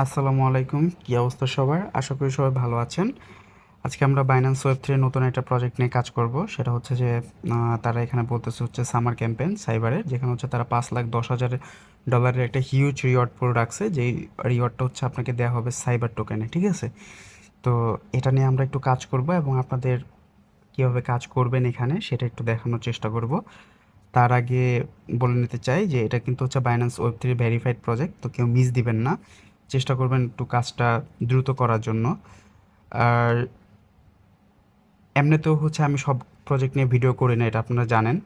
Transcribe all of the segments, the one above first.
আসসালামু আলাইকুম, কী অবস্থা সবার? আশা করি সবাই ভালো আছেন। আজকে আমরা বাইন্যান্স ওয়েব3 নতুন একটা প্রজেক্ট নিয়ে কাজ করব। সেটা হচ্ছে যে তারা এখানে বলতেছে হচ্ছে সামার ক্যাম্পেইন সাইবারে, যেখানে হচ্ছে তারা $5,10,000 একটা হিউজ রিওয়ার্ড পুল রাখছে, যেই রিওয়ার্ডটা হচ্ছে আপনাকে দেওয়া হবে সাইবার টোকেনে, ঠিক আছে? তো এটা নিয়ে আমরা একটু কাজ করব এবং আপনাদের কীভাবে কাজ করবেন এখানে সেটা একটু দেখানোর চেষ্টা করব। তার আগে বলে নিতে চাই যে এটা কিন্তু হচ্ছে বাইন্যান্স ওয়েব3 ভেরিফাইড প্রজেক্ট, তো কেউ মিস দিবেন না, চেষ্টা করবেন একটু কাজটা দ্রুত করার জন্য। আর এমনিতেও হচ্ছে আমি সব প্রজেক্ট নিয়ে ভিডিও করি না, এটা আপনারা জানেন।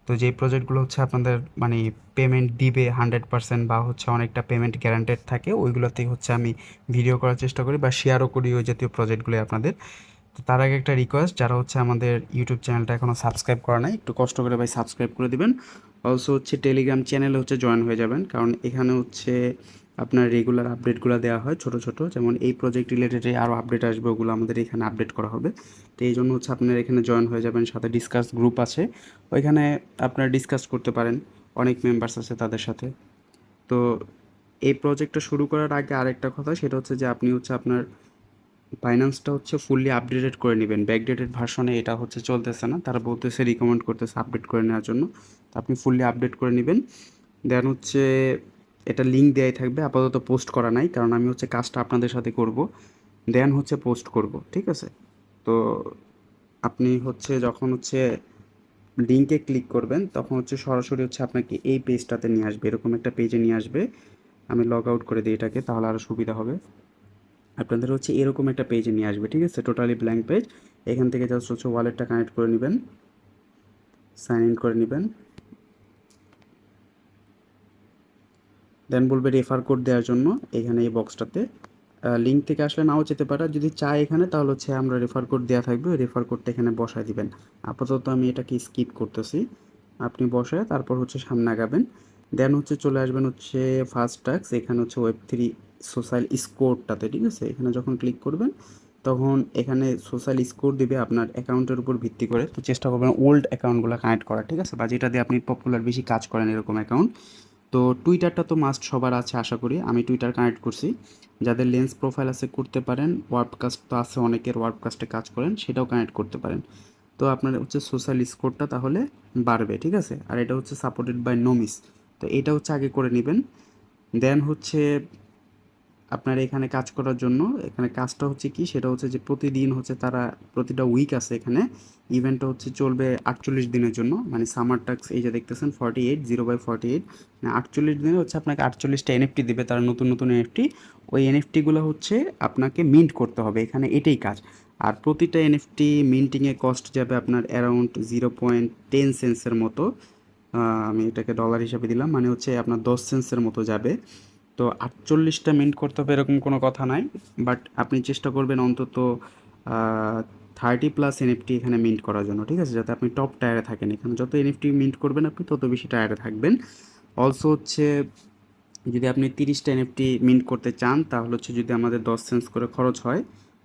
তো যেই প্রজেক্টগুলো হচ্ছে আপনাদের মানে পেমেন্ট দিবে 100% বা হচ্ছে অনেকটা পেমেন্ট গ্যারান্টেড থাকে, ওইগুলোতেই হচ্ছে আমি ভিডিও করার চেষ্টা করি বা শেয়ারও করি ওই জাতীয় প্রজেক্টগুলো আপনাদের। তো তার আগে একটা রিকোয়েস্ট, যারা হচ্ছে আমাদের ইউটিউব চ্যানেলটা এখনও সাবস্ক্রাইব করা নাই, একটু কষ্ট করে ভাই সাবস্ক্রাইব করে দিবেন। অলসো হচ্ছে টেলিগ্রাম চ্যানেলে হচ্ছে জয়েন হয়ে যাবেন, কারণ এখানে হচ্ছে আপনার রেগুলার আপডেটগুলো দেওয়া হয় ছোট ছোট, যেমন এই প্রজেক্ট রিলেটেড আরও আপডেট আসবে, ওগুলো আমাদের এখানে আপডেট করা হবে। তো এই জন্য হচ্ছে আপনারা এখানে জয়েন হয়ে যাবেন। সাথে ডিসকাস গ্রুপ আছে, ওইখানে আপনারা ডিসকাস করতে পারেন, অনেক মেম্বার্স আছে তাদের সাথে। তো এই প্রজেক্টটা শুরু করার আগে আরেকটা কথা, সেটা হচ্ছে যে আপনি হচ্ছে আপনার ফাইন্যান্সটা হচ্ছে ফুললি আপডেটেড করে নেবেন। ব্যাকডেটেড ভার্সনে এটা হচ্ছে চলতেছে না, তারা বলতেছে রিকমেন্ড করতেছে আপডেট করে নেওয়ার জন্য। তো আপনি ফুললি আপডেট করে নেবেন। দেন হচ্ছে এটা লিঙ্ক দেওয়াই থাকবে, আপাতত পোস্ট করা নাই, কারণ আমি হচ্ছে কাজটা আপনাদের সাথে করব, দেন হচ্ছে পোস্ট করব, ঠিক আছে? তো আপনি হচ্ছে যখন হচ্ছে লিঙ্কে ক্লিক করবেন, তখন হচ্ছে সরাসরি হচ্ছে আপনাকে এই পেজটাতে নিয়ে আসবে, এরকম একটা পেজে নিয়ে আসবে। আমি লগ আউট করে দিই এটাকে, তাহলে আরও সুবিধা হবে। আপনাদের হচ্ছে এরকম একটা পেজে নিয়ে আসবে, ঠিক আছে? Totally blank page. এখান থেকে জাস্ট হচ্ছে ওয়ালেটটা কানেক্ট করে নেবেন, সাইন ইন করে নেবেন। দেন বলবে রেফার কোড দেওয়ার জন্য, এখানে এই বক্সটাতে লিঙ্ক থেকে আসলে নাও যেতে পারে। যদি চাই এখানে, তাহলে হচ্ছে আমরা রেফার কোড দেওয়া থাকবে, ওই রেফার কোডটা এখানে বসায় দিবেন। আপাতত আমি এটাকে স্কিপ করতেছি, আপনি বসায় তারপর হচ্ছে সামনে আগাবেন। দেন হচ্ছে চলে আসবেন হচ্ছে ফার্স্ট টাস্ক, এখানে হচ্ছে ওয়েব3 সোশ্যাল স্কোরটাতে, ঠিক আছে? এখানে যখন ক্লিক করবেন, তখন এখানে সোশ্যাল স্কোর দিবে আপনার অ্যাকাউন্টের উপর ভিত্তি করে। তো চেষ্টা করবেন ওল্ড অ্যাকাউন্টগুলো কানেক্ট করা, ঠিক আছে? বা যেটা দিয়ে আপনি পপুলার বেশি কাজ করেন এরকম অ্যাকাউন্ট। তো টুইটারটা তো মাস্ট সবার আছে আশা করি, আমি টুইটার কানেক্ট করছি। যাদের লেন্স প্রোফাইল আছে করতে পারেন, ওয়ার্ডকাস্ট তো আছে অনেকের, ওয়ার্ডকাস্টে কাজ করেন, সেটাও কানেক্ট করতে পারেন। তো আপনার হচ্ছে সোশ্যাল স্কোরটা তাহলে বাড়বে, ঠিক আছে? আর এটা হচ্ছে সাপোর্টেড বাই নোমিস, তো এটা হচ্ছে আগে করে নেবেন। দেন হচ্ছে আপনার এখানে কাজ করার জন্য, এখানে কাজটা হচ্ছে কি, সেটা হচ্ছে যে প্রতিদিন হচ্ছে তারা প্রতিটা উইক আছে এখানে, ইভেন্টটা হচ্ছে চলবে 48 দিনের জন্য। মানে সামার টাস্ক এই যে দেখতেছেন 48 0/48, মানে 48 দিনে হচ্ছে আপনাকে 48টা এনএফটি দিবে তারা, নতুন নতুন এনএফটি। ওই এনএফটিগুলো হচ্ছে আপনাকে মিন্ট করতে হবে এখানে, এটাই কাজ। আর প্রতিটা এনএফটি মিন্টিংয়ে কস্ট যাবে আপনার অ্যারাউন্ড 0.10 সেন্সের মতো। আমি এটাকে ডলার হিসাবে দিলাম, মানে হচ্ছে আপনার 10 সেন্সের মতো যাবে। তো 48টা মিন্ট করতে হবে এরকম কোনো কথা নাই, বাট আপনি চেষ্টা করবেন অন্তত 30+ এনএফটি এখানে মিন্ট করার জন্য, ঠিক আছে? যাতে আপনি টপ টায়ারে থাকেন। এখানে যত এনএফটি মিন্ট করবেন আপনি, তত বেশি টায়ারে থাকবেন। অলসো হচ্ছে যদি আপনি 30টা এনএফটি মিন্ট করতে চান, তাহলে হচ্ছে যদি আমাদের 10 সেন্স করে খরচ হয়,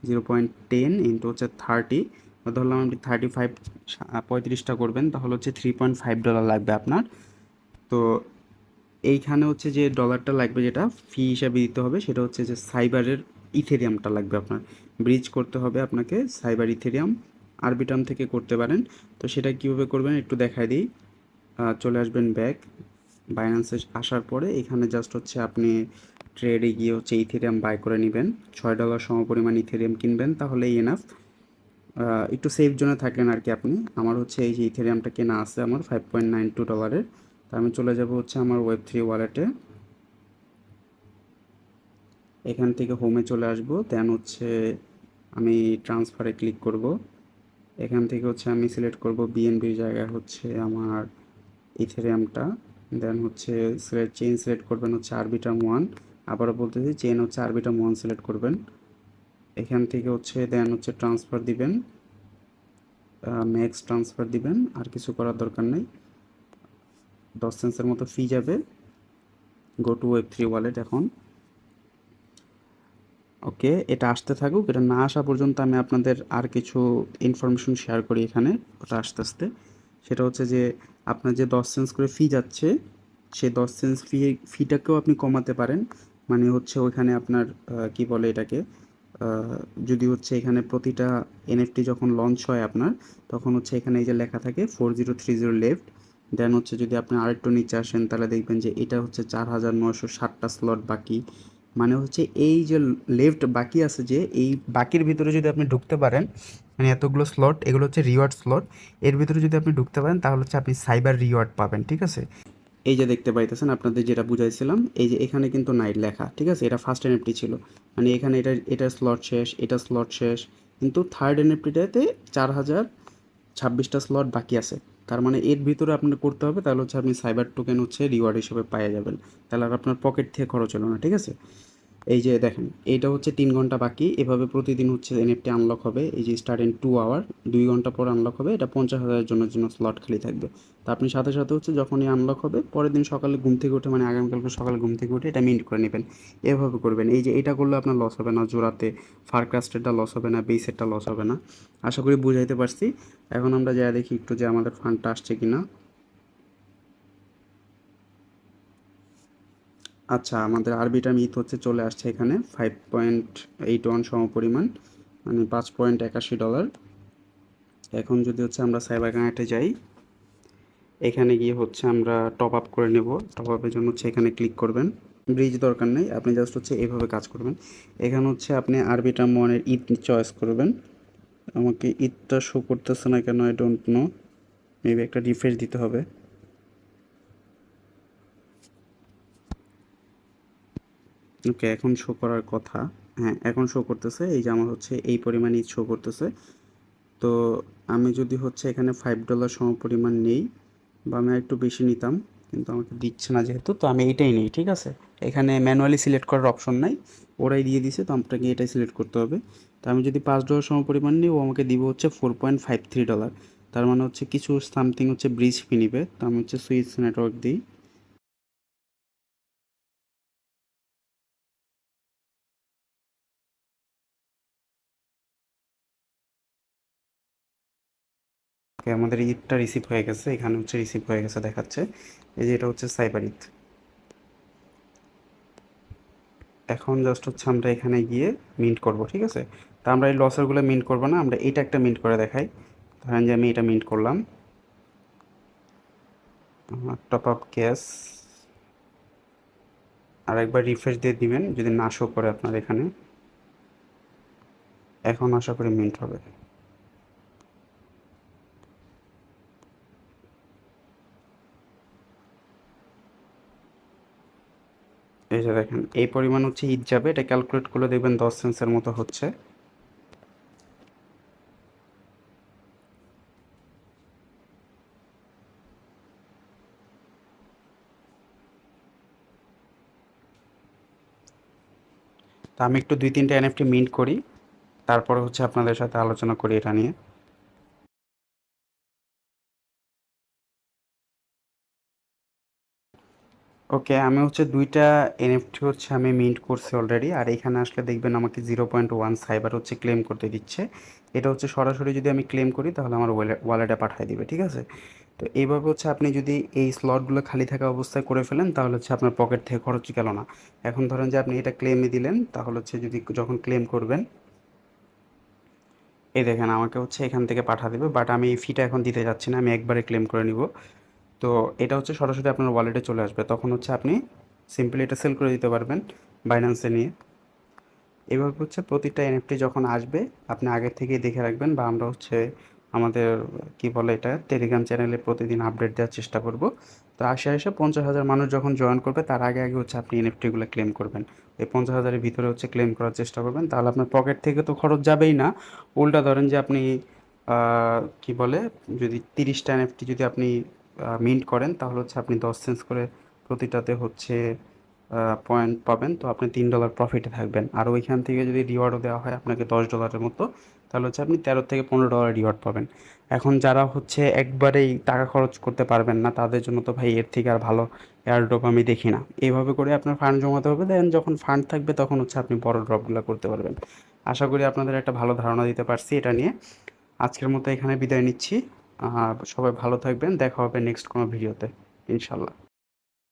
0.10 ইন্টু হচ্ছে 30, ধরলাম আপনি 35 35টা করবেন, তাহলে হচ্ছে $3.5 লাগবে আপনার। তো এইখানে হচ্ছে যে ডলারটা লাগবে, যেটা ফি হিসাবে দিতে হবে, সেটা হচ্ছে যে সাইবারের ইথেরিয়ামটা লাগবে আপনার। ব্রিজ করতে হবে আপনাকে সাইবার ইথেরিয়াম, আরবিটাম থেকে করতে পারেন। তো সেটা কীভাবে করবেন একটু দেখাই দিই। চলে আসবেন ব্যাক, বাইন্যান্সে আসার পরে এখানে জাস্ট হচ্ছে আপনি ট্রেডে গিয়ে হচ্ছে ইথেরিয়াম বাই করে নেবেন। $6 সমপরিমাণ ইথেরিয়াম কিনবেন, তাহলেই এনাফ। একটু সেফ জোনে থাকলেন আর কি আপনি। আমার হচ্ছে এই যে ইথেরিয়ামটা কেনা আছে আমার $5.92। তো আমি চলে যাব হচ্ছে আমার ওয়েব3 ওয়ালেটে, এখান থেকে হোমে চলে আসব। দেন হচ্ছে আমি ট্রান্সফারে ক্লিক করব। এখান থেকে হচ্ছে আমি সিলেক্ট করব বিএনবির জায়গায় হচ্ছে আমার ইথেরিয়ামটা। দেন হচ্ছে চেইন সিলেক্ট করবেন হচ্ছে আরবিটাম 1। আবারও বলতেছি, চেইন হচ্ছে আরবিটাম 1 সিলেক্ট করবেন। এখান থেকে হচ্ছে দেন হচ্ছে ট্রান্সফার দিবেন, ম্যাক্স ট্রান্সফার দিবেন, আর কিছু করার দরকার নেই। 10 সেন্সের মতো ফি যাবে। গো টু ওয়েব3 ওয়ালেট এখন। ওকে, এটা আসতে থাকুক। এটা না আসা পর্যন্ত আমি আপনাদের আর কিছু ইনফরমেশন শেয়ার করি এখানে, ওটা আস্তে আস্তে। সেটা হচ্ছে যে আপনার যে 10 সেন্স করে ফি যাচ্ছে, সেই 10 সেন্স ফিটাকেও আপনি কমাতে পারেন। মানে হচ্ছে ওইখানে আপনার কি বলে এটাকে, যদি হচ্ছে এখানে প্রতিটা এনএফটি যখন লঞ্চ হয় আপনার, তখন হচ্ছে এখানে এই যে লেখা থাকে 4030 লেফট। দেন হচ্ছে যদি আপনি আরেকটু নিচে আসেন তাহলে দেখবেন যে এটা হচ্ছে 4960টা স্লট বাকি। মানে হচ্ছে এই যে লেফট বাকি আছে, যে এই বাকির ভিতরে যদি আপনি ঢুকতে পারেন, মানে এতগুলো স্লট এগুলো হচ্ছে রিওয়ার্ড স্লট, এর ভিতরে যদি আপনি ঢুকতে পারেন তাহলে হচ্ছে আপনি সাইবার রিওয়ার্ড পাবেন, ঠিক আছে। এই যে দেখতে পাইতেছেন আপনাদের যেটা বুঝাইছিলাম, এই যে এখানে কিন্তু নাই লেখা, ঠিক আছে, এটা ফার্স্ট এনএফটি ছিল, মানে এখানে এটা স্লট শেষ, এটা স্লট শেষ, কিন্তু থার্ড এনএফটিটাতে 4026টা স্লট বাকি আছে। তার মানে এর ভিতরে আপনার করতে হবে, তাহলে হচ্ছে আপনি সাইবার টোকেন হচ্ছে রিওয়ার্ড হিসেবে পাইয়ে যাবেন, তাহলে আর আপনার পকেট থেকে খরচ হলো না, ঠিক আছে। এই যে দেখেন এইটা হচ্ছে 3 ঘন্টা বাকি, এভাবে প্রতিদিন হচ্ছে এনএফটি আনলক হবে। এই যে স্টার্ট ইন 2 আওয়ার, 2 ঘন্টা পর আনলক হবে, এটা 50,000-এর জন্য স্লট খালি থাকবে। তা আপনি সাথে সাথে হচ্ছে যখনই আনলক হবে পরের দিন সকালে ঘুম থেকে উঠে, মানে আগামীকালকে সকালে ঘুম থেকে উঠে এটা মিন্ট করে নেবেন। এভাবে করবেন। এই যে এটা করলে আপনার লস হবে না, জোড়াতে ফারক্রাস্টেরটা লস হবে না, বেসেরটা লস হবে না। আশা করি বুঝাইতে পারছি। এখন আমরা যা দেখি একটু যে আমাদের ফান্ডটা আসছে কিনা। আচ্ছা, আমাদের আরবিটার মিথ হচ্ছে চলে আসছে এখানে 5.81 সমপরিমাণ, মানে $5.81। এখন যদি হচ্ছে আমরা সাইবার কানেক্টে যাই, এখানে গিয়ে হচ্ছে আমরা টপ আপ করে নেব। টপ আপের জন্য হচ্ছে এখানে ক্লিক করবেন। ব্রিজ দরকার নেই, আপনি জাস্ট হচ্ছে এইভাবে কাজ করবেন। এখানে হচ্ছে আপনি আরবিটার মনের ঈদ চয়েস করবেন। আমাকে ঈদটা শো করতেছে না কেন, আই ডোন্ট নো, মেবি একটা রিফ্রেশ দিতে হবে। ওকে, এখন শো করার কথা। হ্যাঁ, এখন শো করতেছে। এই যে আমার হচ্ছে এই পরিমাণ ঈদ শো করতেছে। তো আমি যদি হচ্ছে এখানে $5 সমপরিমাণ নেই, বা আমি একটু বেশি নিতাম, কিন্তু আমাকে দিচ্ছে না যেহেতু, তো আমি এইটাই নিই, ঠিক আছে। এখানে ম্যানুয়ালি সিলেক্ট করার অপশন নাই, ওরাই দিয়ে দিছে, তো আপনাকে এটাই সিলেক্ট করতে হবে। তো আমি যদি $5 সমপরিমাণ নিই, ও আমাকে দিব হচ্ছে $4.53। তার মানে হচ্ছে কিছু সামথিং হচ্ছে ব্রিজ ফি নিবে। তো আমি হচ্ছে সুইচ নেটওয়ার্ক দিই। ওকে, আমাদের ঈদটা রিসিভ হয়ে গেছে, এখানে হচ্ছে রিসিভ হয়ে গেছে দেখাচ্ছে। এই যে এটা হচ্ছে সাইবার ঈদ। এখন জাস্ট হচ্ছে আমরা এখানে গিয়ে মিন্ট করব, ঠিক আছে। তা আমরা এই লসেরগুলো মিন্ট করব না, আমরা এটা একটা মিন্ট করে দেখাই। ধরেন যে আমি এটা মিন্ট করলাম, টপ আপ গ্যাস, আর একবার রিফ্রেশ দিয়ে দিবেন যদি না শো করে আপনার এখানে। এখন আশা করি মিন্ট হবে। এই যে দেখেন এই পরিমাণ হচ্ছে ঈদ যাবে, এটা ক্যালকুলেট করলে দেখবেন 10 সেন্টসের মতো হচ্ছে। তা আমি একটু 2-3টা এনএফটি মিন্ট করি, তারপরে হচ্ছে আপনাদের সাথে আলোচনা করি এটা নিয়ে। ওকে, আমি হচ্ছে 2টা এনএফটি হচ্ছে আমি মিন্ট করছি অলরেডি, আর এখানে আসলে দেখবেন আমাকে 0.1 সাইবার হচ্ছে ক্লেম করতে দিচ্ছে। এটা হচ্ছে সরাসরি যদি আমি ক্লেম করি তাহলে আমার ওয়ালেটে পাঠিয়ে দিবে, ঠিক আছে। তো এইভাবে হচ্ছে আপনি যদি এই স্লটগুলো খালি থাকা অবস্থায় করে ফেলেন তাহলে হচ্ছে আপনার পকেট থেকে খরচ গেল না। এখন ধরেন যে আপনি এটা ক্লেমে দিলেন, তাহলে হচ্ছে যদি যখন ক্লেম করবেন, এই দেখেন আমাকে হচ্ছে এখান থেকে পাঠা দেবে, বাট আমি এই ফিটা এখন দিতে যাচ্ছি না, আমি একবারে ক্লেম করে নিব। তো এটা হচ্ছে সরাসরি আপনার ওয়ালেটে চলে আসবে, তখন হচ্ছে আপনি সিম্পলি এটা সেল করে দিতে পারবেন বাইন্যান্সে নিয়ে। এভাবে হচ্ছে প্রতিটা এনএফটি যখন আসবে আপনি আগের থেকেই দেখে রাখবেন, বা আমরা হচ্ছে আমাদের কি বলে এটা টেলিগ্রাম চ্যানেলে প্রতিদিন আপডেট দেওয়ার চেষ্টা করব। তো আসে 50,000 মানুষ যখন জয়েন করবে তার আগে আগে হচ্ছে আপনি এনএফটিগুলো ক্লেম করবেন। এই 50,000-এর ভিতরে হচ্ছে ক্লেম করার চেষ্টা করবেন, তাহলে আপনার পকেট থেকে তো খরচ যাবেই না। উল্টা ধরেন যে আপনি কি বলে, যদি 30টা এনএফটি যদি আপনি মিন্ট করেন তাহলে হচ্ছে আপনি 10 সেন্স করে প্রতিটাতে হচ্ছে পয়েন্ট পাবেন, তো আপনি $3 প্রফিটে থাকবেন। আর ওইখান থেকে যদি রিওয়ার্ডও দেওয়া হয় আপনাকে $10 মতো, তাহলে হচ্ছে আপনি $13 থেকে $15 রিওয়ার্ড পাবেন। এখন যারা হচ্ছে একবারেই টাকা খরচ করতে পারবেন না তাদের জন্য তো ভাই এর থেকে আর ভালো এয়ারড্রপ আমি দেখি না। এইভাবে করে আপনার ফান্ড জমাতে হবে, দেন যখন ফান্ড থাকবে তখন হচ্ছে আপনি বড় ড্রপগুলো করতে পারবেন। আশা করি আপনাদের একটা ভালো ধারণা দিতে পারছি এটা নিয়ে। আজকের মতো এখানে বিদায় নিচ্ছি। সবাই ভালো থাকবেন, দেখা হবে নেক্সট কোনো ভিডিওতে ইনশাল্লাহ।